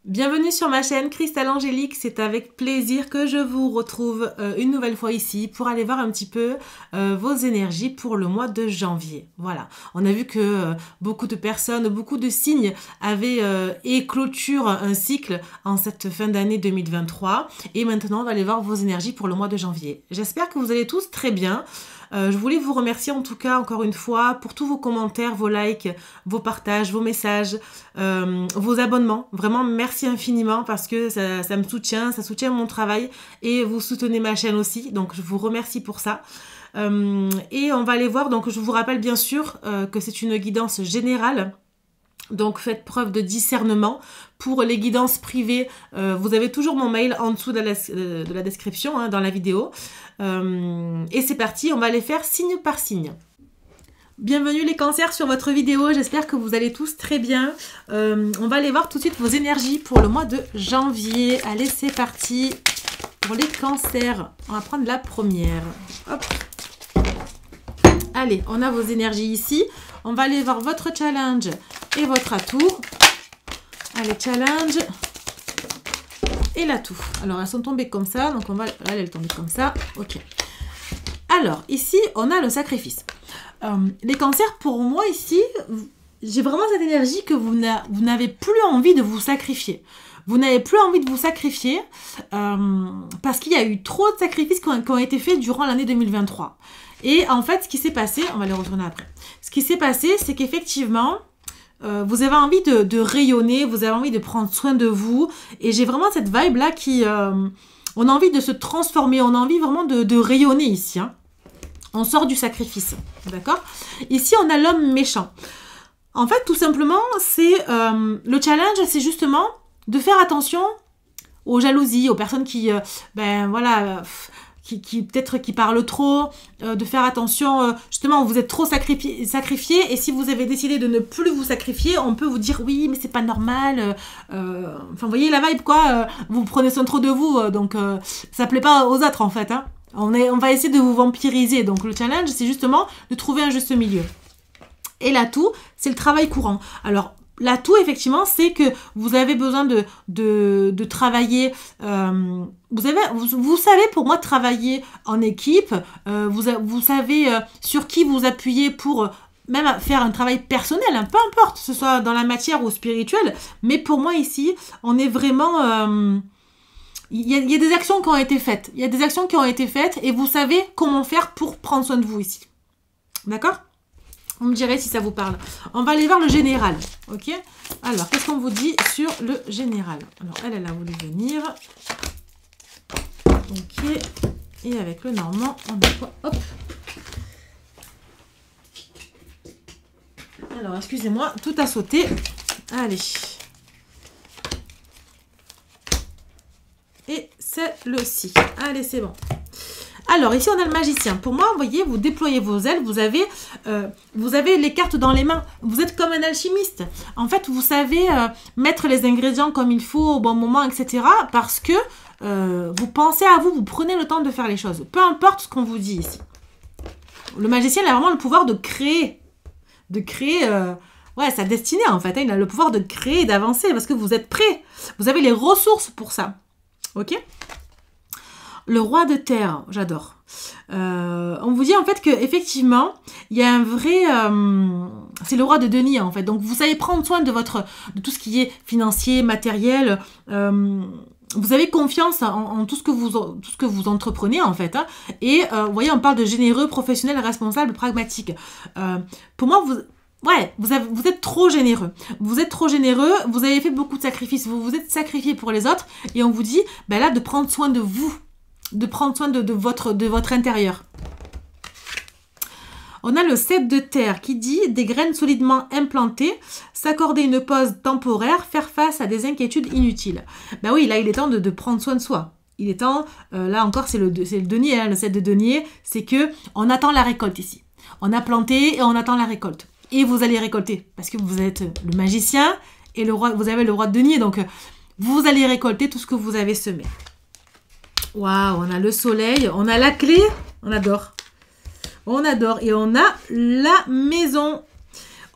Bienvenue sur ma chaîne Cristal Angélique, c'est avec plaisir que je vous retrouve une nouvelle fois ici pour aller voir un petit peu vos énergies pour le mois de janvier. Voilà, on a vu que beaucoup de personnes, beaucoup de signes avaient et clôturent un cycle en cette fin d'année 2023 et maintenant on va aller voir vos énergies pour le mois de janvier. J'espère que vous allez tous très bien. Je voulais vous remercier en tout cas encore une fois pour tous vos commentaires, vos likes, vos partages, vos messages, vos abonnements. Vraiment merci infiniment parce que ça me soutient, ça soutient mon travail et vous soutenez ma chaîne aussi. Donc je vous remercie pour ça. Et on va aller voir, donc je vous rappelle bien sûr que c'est une guidance générale. Donc faites preuve de discernement. Pour les guidances privées, vous avez toujours mon mail en dessous de la description, hein, dans la vidéo. Et c'est parti, on va les faire signe par signe. Bienvenue les cancers sur votre vidéo, j'espère que vous allez tous très bien. On va aller voir tout de suite vos énergies pour le mois de janvier. Allez, c'est parti pour les cancers. On va prendre la première. Hop. Allez, on a vos énergies ici. On va aller voir votre challenge et votre atout. Allez, challenge et l'atout. Alors, elles sont tombées comme ça. Donc, on va... Elle est tombée comme ça. Ok. Alors, ici, on a le sacrifice. Les cancers, pour moi, ici, j'ai vraiment cette énergie que vous n'avez plus envie de vous sacrifier. Vous n'avez plus envie de vous sacrifier parce qu'il y a eu trop de sacrifices qui ont été faits durant l'année 2023. Et en fait, ce qui s'est passé, on va les retourner après. Ce qui s'est passé, c'est qu'effectivement, vous avez envie de rayonner, vous avez envie de prendre soin de vous. Et j'ai vraiment cette vibe-là qui... on a envie de se transformer, on a envie vraiment de rayonner ici. Hein. On sort du sacrifice, d'accord? Ici, on a l'homme méchant. En fait, tout simplement, c'est le challenge, c'est justement de faire attention aux jalousies, aux personnes qui, ben voilà... peut-être qui parlent trop, de faire attention, justement vous êtes trop sacrifié et si vous avez décidé de ne plus vous sacrifier, on peut vous dire oui mais c'est pas normal, enfin vous voyez la vibe quoi, vous prenez soin trop de vous, donc ça plaît pas aux autres en fait, hein. On va essayer de vous vampiriser, donc le challenge c'est justement de trouver un juste milieu. Et l'atout, c'est le travail courant. Alors, l'atout, effectivement, c'est que vous avez besoin de travailler. Vous savez, pour moi, travailler en équipe. Vous savez sur qui vous appuyez pour même faire un travail personnel, hein, peu importe, que ce soit dans la matière ou spirituel. Mais pour moi, ici, on est vraiment... Il y a des actions qui ont été faites. Il y a des actions qui ont été faites et vous savez comment faire pour prendre soin de vous ici. D'accord ? Vous me direz si ça vous parle. On va aller voir le général. Ok? Alors, qu'est-ce qu'on vous dit sur le général? Alors, elle a voulu venir. Ok. Et avec le normand, on a quoi? Hop. Alors, excusez-moi, tout a sauté. Allez. Et celle-ci. Allez, c'est bon. Alors, ici, on a le magicien. Pour moi, vous voyez, vous déployez vos ailes, vous avez les cartes dans les mains. Vous êtes comme un alchimiste. En fait, vous savez mettre les ingrédients comme il faut au bon moment, etc. Parce que vous pensez à vous, vous prenez le temps de faire les choses. Peu importe ce qu'on vous dit ici. Le magicien, il a vraiment le pouvoir de créer. Ouais, sa destinée, en fait. Hein, il a le pouvoir de créer, d'avancer, parce que vous êtes prêt. Vous avez les ressources pour ça. Ok ? Le roi de terre, j'adore. On vous dit en fait que effectivement, il y a un vrai... c'est le roi de denier en fait. Donc vous savez prendre soin de tout ce qui est financier, matériel. Vous avez confiance en tout ce que vous entreprenez en fait. Hein. Et vous voyez, on parle de généreux, professionnel, responsable, pragmatique. Pour moi, vous êtes trop généreux. Vous êtes trop généreux, vous avez fait beaucoup de sacrifices, vous vous êtes sacrifié pour les autres. Et on vous dit ben là de prendre soin de vous. De prendre soin de votre intérieur. On a le 7 de terre qui dit des graines solidement implantées, s'accorder une pause temporaire, faire face à des inquiétudes inutiles. Ben oui, là il est temps de prendre soin de soi. Il est temps, là encore c'est le denier, hein, le 7 de denier, c'est que on attend la récolte ici. On a planté et on attend la récolte. Et vous allez récolter parce que vous êtes le magicien et le roi, vous avez le roi de denier, donc vous allez récolter tout ce que vous avez semé. Waouh, on a le soleil, on a la clé, on adore. On adore. Et on a la maison.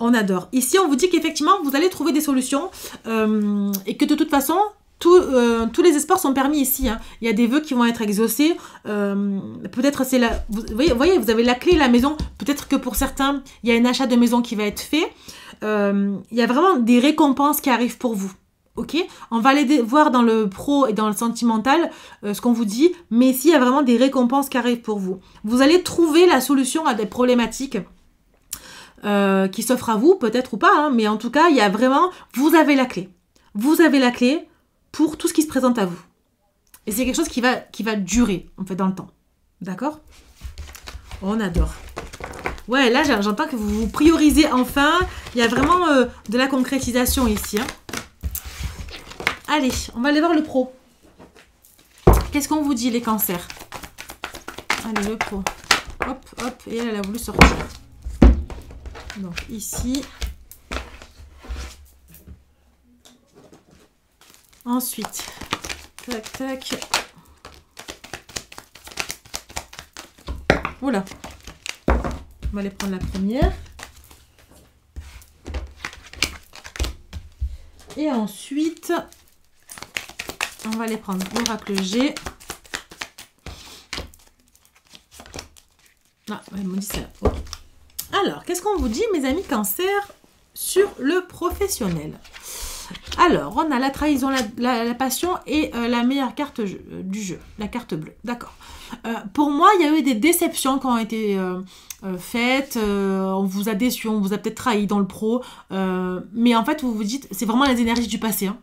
On adore. Ici, on vous dit qu'effectivement, vous allez trouver des solutions et que de toute façon, tous les espoirs sont permis ici. Hein. Il y a des vœux qui vont être exaucés. Peut-être c'est la... Vous voyez, vous avez la clé de la maison. Peut-être que pour certains, il y a un achat de maison qui va être fait. Il y a vraiment des récompenses qui arrivent pour vous. Ok, on va aller voir dans le pro et dans le sentimental ce qu'on vous dit. Mais ici, il y a vraiment des récompenses qui arrivent pour vous. Vous allez trouver la solution à des problématiques qui s'offrent à vous, peut-être ou pas. Hein, mais en tout cas, il y a vraiment... Vous avez la clé. Vous avez la clé pour tout ce qui se présente à vous. Et c'est quelque chose qui va durer, en fait, dans le temps. D'accord? On adore. Ouais, là, j'entends que vous vous priorisez enfin. Il y a vraiment de la concrétisation ici. Hein. Allez, on va aller voir le pro. Qu'est-ce qu'on vous dit, les cancers? Allez, le pro. Hop, hop. Et elle a voulu sortir. Donc, ici... Ensuite, tac, tac. Oula. On va aller prendre la première. Et ensuite, on va aller prendre l'oracle G. Ah, elle me dit ça. Okay. Alors, qu'est-ce qu'on vous dit, mes amis cancer, sur le professionnel? Alors, on a la trahison, la passion et la meilleure carte du jeu, la carte bleue. D'accord. Pour moi, il y a eu des déceptions qui ont été faites. On vous a déçu, on vous a peut-être trahi dans le pro. Mais en fait, vous vous dites, c'est vraiment les énergies du passé. Hein.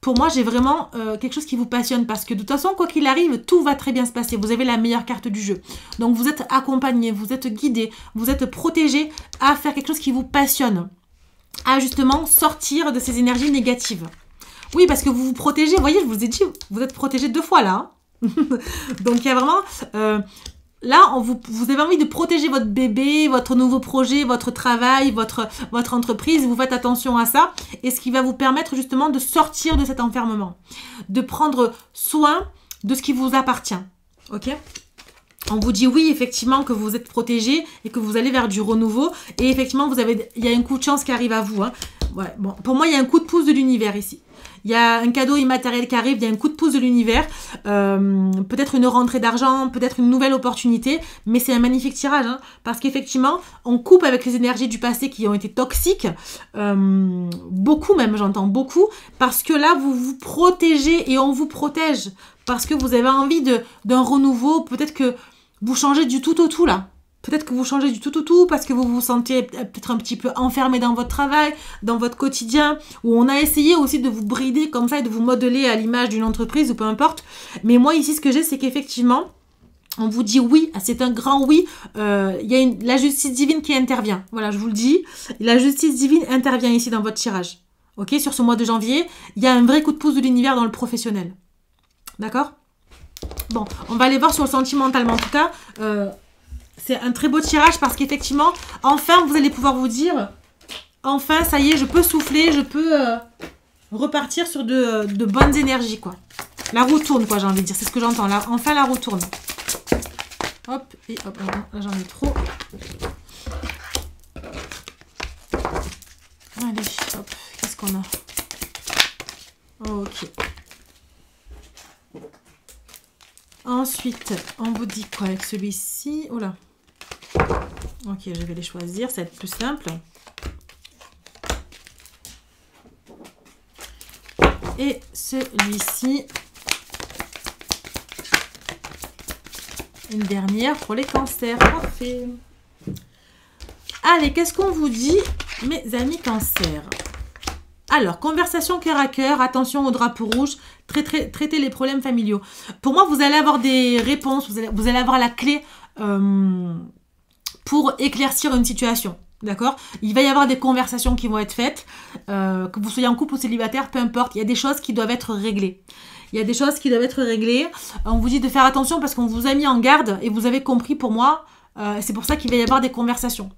Pour moi, j'ai vraiment quelque chose qui vous passionne parce que de toute façon, quoi qu'il arrive, tout va très bien se passer. Vous avez la meilleure carte du jeu. Donc, vous êtes accompagné, vous êtes guidé, vous êtes protégé à faire quelque chose qui vous passionne. À justement sortir de ces énergies négatives. Oui, parce que vous vous protégez. Vous voyez, je vous ai dit, vous êtes protégé 2 fois là. Hein. Donc, il y a vraiment... là, vous avez envie de protéger votre bébé, votre nouveau projet, votre travail, votre entreprise. Vous faites attention à ça. Et ce qui va vous permettre justement de sortir de cet enfermement. De prendre soin de ce qui vous appartient. Ok ? On vous dit oui, effectivement, que vous êtes protégé et que vous allez vers du renouveau. Et effectivement, il y a un coup de chance qui arrive à vous. Hein. Ouais, bon, pour moi, il y a un coup de pouce de l'univers ici. Il y a un cadeau immatériel qui arrive, il y a un coup de pouce de l'univers. Peut-être une rentrée d'argent, peut-être une nouvelle opportunité. Mais c'est un magnifique tirage. Hein, parce qu'effectivement, on coupe avec les énergies du passé qui ont été toxiques. Beaucoup même, j'entends beaucoup. Parce que là, vous vous protégez et on vous protège. Parce que vous avez envie d'un renouveau. Peut-être que vous changez du tout au tout là. Peut-être que vous changez du tout au tout parce que vous vous sentez peut-être un petit peu enfermé dans votre travail, dans votre quotidien, où on a essayé aussi de vous brider comme ça et de vous modeler à l'image d'une entreprise ou peu importe. Mais moi ici, ce que j'ai, c'est qu'effectivement, on vous dit oui, c'est un grand oui. Il y a la justice divine qui intervient. Voilà, je vous le dis. La justice divine intervient ici dans votre tirage. Ok, sur ce mois de janvier, il y a un vrai coup de pouce de l'univers dans le professionnel. D'accord ? Bon, on va aller voir sur le sentimental, mais en tout cas, c'est un très beau tirage parce qu'effectivement, enfin, vous allez pouvoir vous dire, enfin, ça y est, je peux souffler, je peux repartir sur de bonnes énergies, quoi. La roue tourne, quoi, j'ai envie de dire, c'est ce que j'entends, là. Enfin, la roue tourne. Hop, et hop, là, j'en ai trop. Allez, hop, qu'est-ce qu'on a? Ok. Ensuite, on vous dit quoi avec celui-ci? Oh là. Ok, je vais les choisir, ça va être plus simple. Et celui-ci. Une dernière pour les cancers. Parfait. Allez, qu'est-ce qu'on vous dit, mes amis cancers? Alors, conversation cœur à cœur, attention au drapeau rouge, traiter les problèmes familiaux. Pour moi, vous allez avoir des réponses, vous allez avoir la clé pour éclaircir une situation. D'accord? Il va y avoir des conversations qui vont être faites, que vous soyez en couple ou célibataire, peu importe, il y a des choses qui doivent être réglées. Il y a des choses qui doivent être réglées. On vous dit de faire attention parce qu'on vous a mis en garde et vous avez compris pour moi. C'est pour ça qu'il va y avoir des conversations.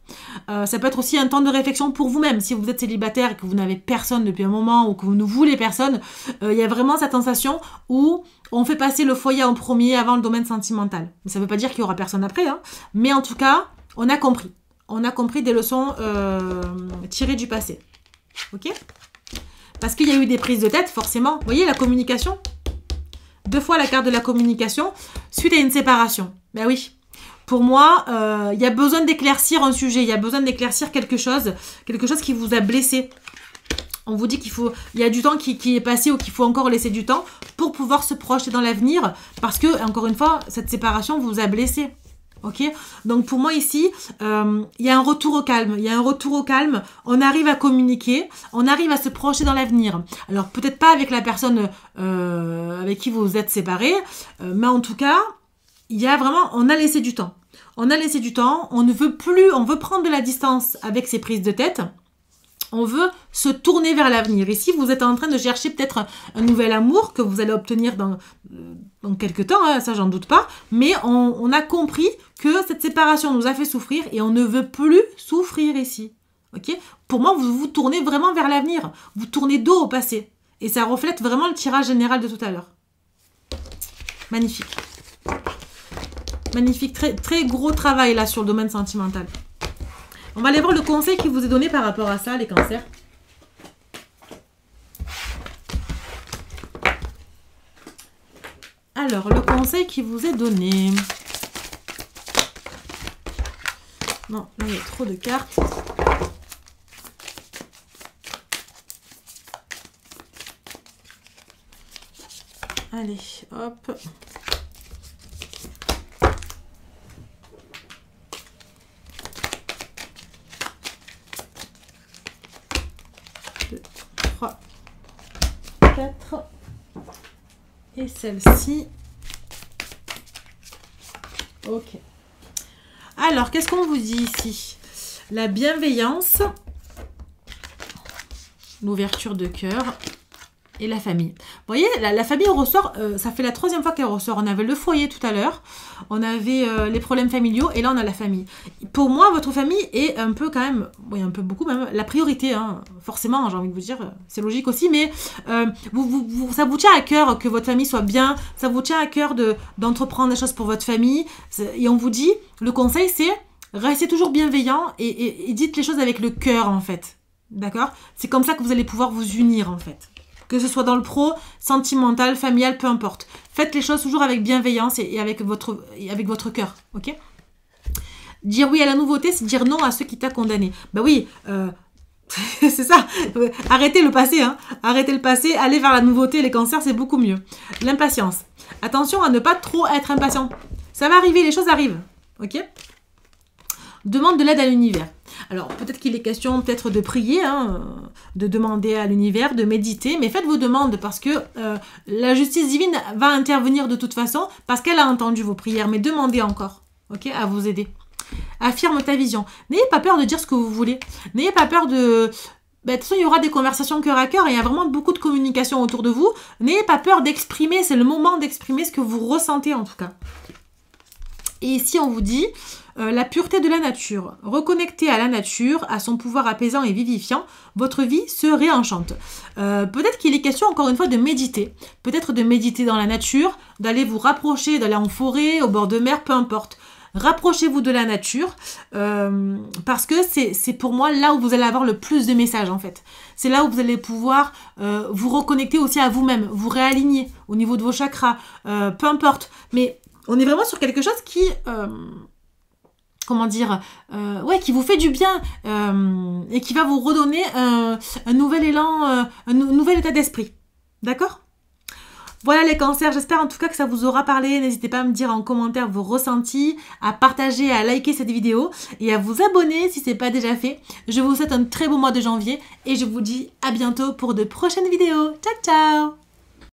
Ça peut être aussi un temps de réflexion pour vous-même. Si vous êtes célibataire et que vous n'avez personne depuis un moment ou que vous ne voulez personne, il y a vraiment cette sensation où on fait passer le foyer en premier avant le domaine sentimental. Ça ne veut pas dire qu'il n'y aura personne après, hein, mais en tout cas, on a compris. on a compris des leçons tirées du passé. Ok? Parce qu'il y a eu des prises de tête, forcément. Vous voyez, la communication. 2 fois la carte de la communication suite à une séparation. Ben oui. Pour moi, il y a besoin d'éclaircir un sujet. Il y a besoin d'éclaircir quelque chose qui vous a blessé. On vous dit il y a du temps qui est passé ou qu'il faut encore laisser du temps pour pouvoir se projeter dans l'avenir. Parce que, encore une fois, cette séparation vous a blessé. Ok? Donc, pour moi, ici, il y a un retour au calme. Il y a un retour au calme. On arrive à communiquer. On arrive à se projeter dans l'avenir. Alors, peut-être pas avec la personne avec qui vous êtes séparés. Mais en tout cas, il y a vraiment... On a laissé du temps. On a laissé du temps. On ne veut plus... On veut prendre de la distance avec ces prises de tête. On veut se tourner vers l'avenir. Ici, vous êtes en train de chercher peut-être un nouvel amour que vous allez obtenir dans quelques temps, hein, ça j'en doute pas. Mais on a compris que cette séparation nous a fait souffrir et on ne veut plus souffrir ici. Ok? Pour moi, vous vous tournez vraiment vers l'avenir. Vous tournez dos au passé. Et ça reflète vraiment le tirage général de tout à l'heure. Magnifique. Magnifique. Très, très gros travail là sur le domaine sentimental. On va aller voir le conseil qui vous est donné par rapport à ça, les cancers. Alors, le conseil qui vous est donné. Non, là, il y a trop de cartes. Allez, hop. Et celle-ci. Ok. Alors, qu'est-ce qu'on vous dit ici? La bienveillance, l'ouverture de cœur et la famille. Vous voyez, la famille ressort, ça fait la 3e fois qu'elle ressort. On avait le foyer tout à l'heure, on avait les problèmes familiaux et là on a la famille. Pour moi, votre famille est un peu quand même, oui un peu beaucoup même, la priorité, hein. Forcément, j'ai envie de vous dire, c'est logique aussi, mais ça vous tient à cœur que votre famille soit bien, ça vous tient à cœur d'entreprendre des choses pour votre famille, et on vous dit, le conseil c'est, restez toujours bienveillant et dites les choses avec le cœur en fait, d'accord? C'est comme ça que vous allez pouvoir vous unir en fait. Que ce soit dans le pro, sentimental, familial, peu importe. Faites les choses toujours avec bienveillance et avec votre cœur, ok? Dire oui à la nouveauté, c'est dire non à ceux qui t'ont condamné. Bah oui, c'est ça. Arrêtez le passé, hein. Arrêtez le passé, allez vers la nouveauté, les cancers, c'est beaucoup mieux. L'impatience. Attention à ne pas trop être impatient. Ça va arriver, les choses arrivent, ok? Demande de l'aide à l'univers. Alors, peut-être qu'il est question peut-être de prier, hein, de demander à l'univers, de méditer, mais faites vos demandes parce que la justice divine va intervenir de toute façon parce qu'elle a entendu vos prières, mais demandez encore, ok, à vous aider. Affirme ta vision. N'ayez pas peur de dire ce que vous voulez. N'ayez pas peur de... de toute façon, il y aura des conversations cœur à cœur et il y a vraiment beaucoup de communication autour de vous. N'ayez pas peur d'exprimer, c'est le moment d'exprimer ce que vous ressentez en tout cas. Et ici, on vous dit... la pureté de la nature. Reconnectez à la nature, à son pouvoir apaisant et vivifiant, votre vie se réenchante. Peut-être qu'il est question encore une fois de méditer. Peut-être de méditer dans la nature, d'aller vous rapprocher, d'aller en forêt, au bord de mer, peu importe. Rapprochez-vous de la nature parce que c'est pour moi là où vous allez avoir le plus de messages en fait. C'est là où vous allez pouvoir vous reconnecter aussi à vous-même, vous réaligner au niveau de vos chakras, peu importe. Mais on est vraiment sur quelque chose qui... comment dire, ouais, qui vous fait du bien et qui va vous redonner un nouvel élan, un nouvel état d'esprit. D'accord? Voilà les cancers, j'espère en tout cas que ça vous aura parlé. N'hésitez pas à me dire en commentaire vos ressentis, à partager, à liker cette vidéo et à vous abonner si ce n'est pas déjà fait. Je vous souhaite un très beau mois de janvier et je vous dis à bientôt pour de prochaines vidéos. Ciao, ciao!